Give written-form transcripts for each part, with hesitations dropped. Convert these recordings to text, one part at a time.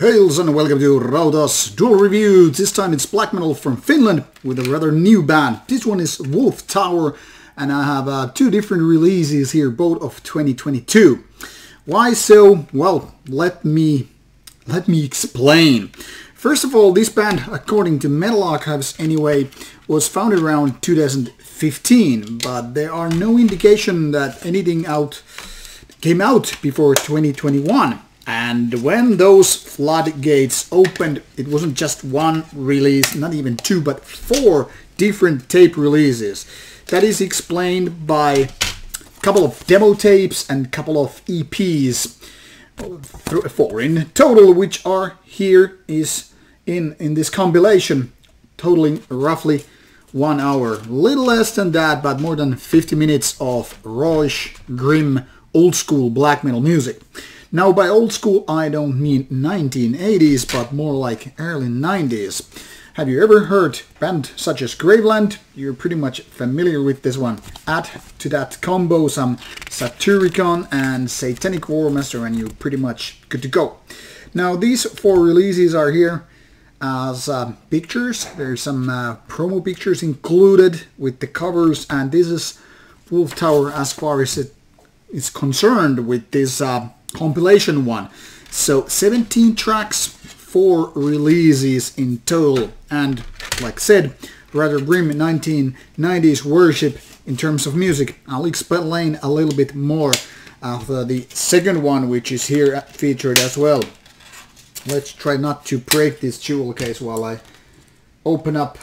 Hails and welcome to Rauta's Duel Review. This time it's black metal from Finland with a rather new band. This one is Wolftower, and I have two different releases here, both of 2022. Why so? Well, let me explain. First of all, this band, according to Metal Archives anyway, was founded around 2015, but there are no indication that anything came out before 2021. And when those floodgates opened, it wasn't just one release, not even two, but 4 different tape releases. That is explained by a couple of demo tapes and a couple of EPs, 4 in total, which are here is in this compilation, totaling roughly 1 hour. A little less than that, but more than 50 minutes of rawish, grim, old school black metal music. Now, by old school, I don't mean 1980s, but more like early 90s. Have you ever heard band such as Graveland? You're pretty much familiar with this one. Add to that combo some Satyricon and Satanic Warmaster and you're pretty much good to go. Now, these 4 releases are here as pictures. There's some promo pictures included with the covers, and this is Wolftower as far as it is concerned with this compilation one. So 17 tracks, 4 releases in total, and like I said, rather grim 1990s worship in terms of music. I'll explain a little bit more of the second one, which is here featured as well. Let's try not to break this jewel case while I open up.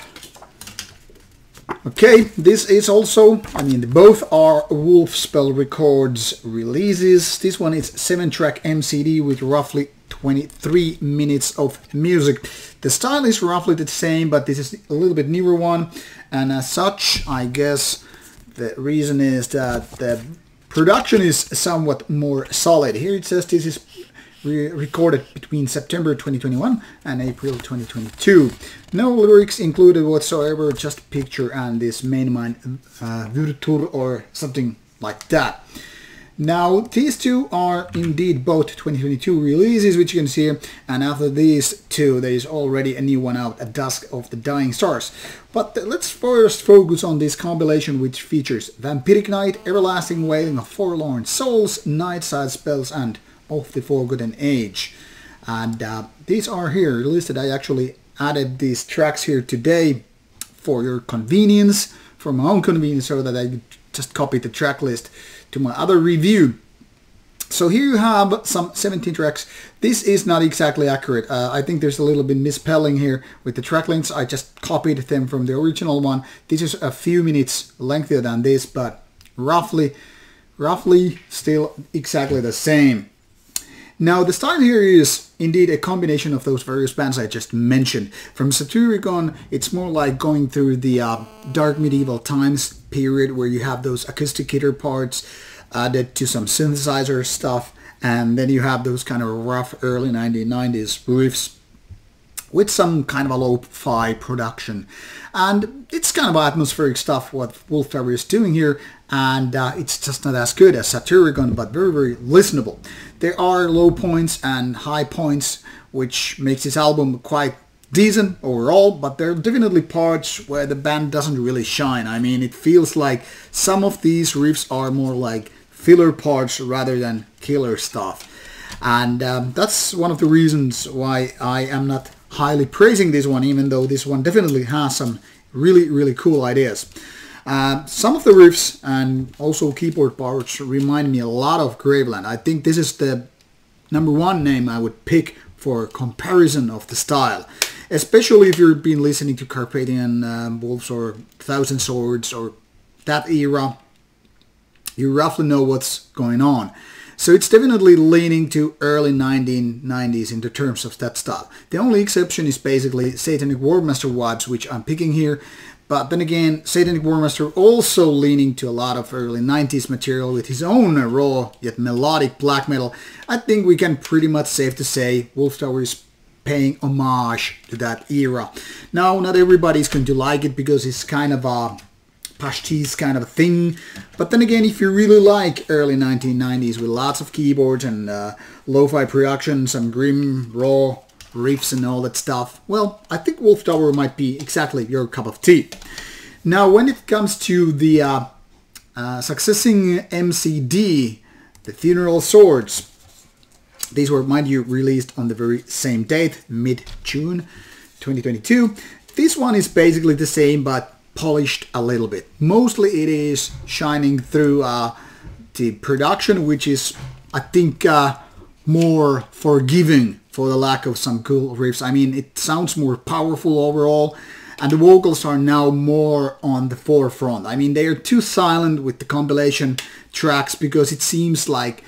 Okay, this is also, both are Wolfspell Records releases. This one is 7-track MCD with roughly 23 minutes of music. The style is roughly the same, but this is a little bit newer one, and as such, I guess the reason is that the production is somewhat more solid. Here it says this is recorded between September 2021 and April 2022. No lyrics included whatsoever, just picture and this main line Virtur or something like that. Now, these two are indeed both 2022 releases, which you can see here, and after these two there is already a new one out, At Dusk of the Dying Stars. But let's first focus on this compilation, which features Vampiric Night, Everlasting Wailing of Forlorn Souls, Nightside Spells, and Of the Forgotten Age. And these are here listed. I actually added these tracks here today for your convenience, for my own convenience, so that I just copied the track list to my other review. So here you have some 17 tracks. This is not exactly accurate. I think there's a little bit misspelling here with the track lengths. I just copied them from the original one. This is a few minutes lengthier than this, but roughly still exactly the same. Now, the style here is indeed a combination of those various bands I just mentioned. From Satyricon, it's more like going through the dark medieval times period where you have those acoustic guitar parts added to some synthesizer stuff, and then you have those kind of rough early 1990s riffs with some kind of a lo-fi production. And it's kind of atmospheric stuff what Wolftower is doing here, and it's just not as good as Satyricon, but very, very listenable. There are low points and high points, which makes this album quite decent overall, but there are definitely parts where the band doesn't really shine. I mean, it feels like some of these riffs are more like filler parts rather than killer stuff. And that's one of the reasons why I am not highly praising this one, even though this one definitely has some really, really cool ideas. Some of the riffs and also keyboard parts remind me a lot of Graveland. I think this is the #1 name I would pick for comparison of the style. Especially if you've been listening to Carpathian Wolves or Thousand Swords or that era, you roughly know what's going on. So it's definitely leaning to early 1990s in the terms of that style. The only exception is basically Satanic Warmaster vibes, which I'm picking here. But then again, Satanic Warmaster also leaning to a lot of early 90s material with his own raw yet melodic black metal. I think we can pretty much safe to say Wolftower is paying homage to that era. Now, not everybody's going to like it because it's kind of a pastiche kind of a thing. But then again, if you really like early 1990s with lots of keyboards and lo-fi production, some grim, raw riffs and all that stuff, well, I think Wolftower might be exactly your cup of tea. Now, when it comes to the succeeding MCD, the Funeral Swords, these were, mind you, released on the very same date, mid-June 2022. This one is basically the same, but polished a little bit. Mostly it is shining through the production, which is, I think, more forgiving for the lack of some cool riffs. I mean, it sounds more powerful overall, and the vocals are now more on the forefront. I mean, they are too silent with the compilation tracks because it seems like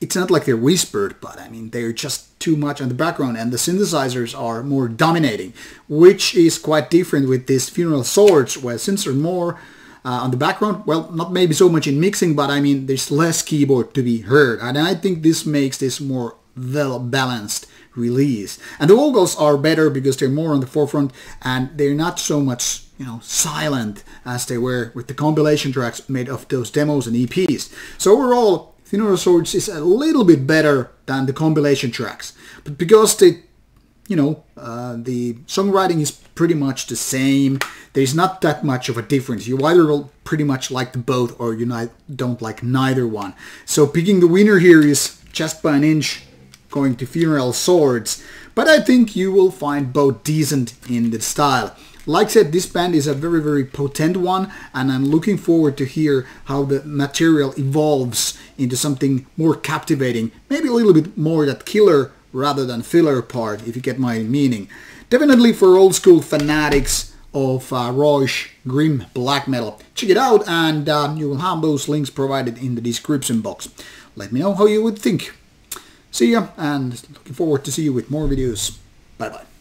it's not like they're whispered, but I mean, they're just too much on the background, and the synthesizers are more dominating, which is quite different with this Funeral Swords, where synths are more on the background. Well, not maybe so much in mixing, but I mean, there's less keyboard to be heard, and I think this makes this more well-balanced release. And the vocals are better because they're more on the forefront, and they're not so much, you know, silent as they were with the compilation tracks made of those demos and EPs. So overall, Funeral Swords is a little bit better than the compilation tracks, but because the songwriting is pretty much the same, there's not that much of a difference. You either will pretty much like the both, or you don't like neither one. So picking the winner here is just by an inch going to Funeral Swords, but I think you will find both decent in the style. Like I said, this band is a very, very potent one, and I'm looking forward to hear how the material evolves into something more captivating. Maybe a little bit more that killer rather than filler part, if you get my meaning. Definitely for old school fanatics of rawish, grim black metal. Check it out, and you will have those links provided in the description box. Let me know how you would think. See ya, and looking forward to see you with more videos. Bye bye.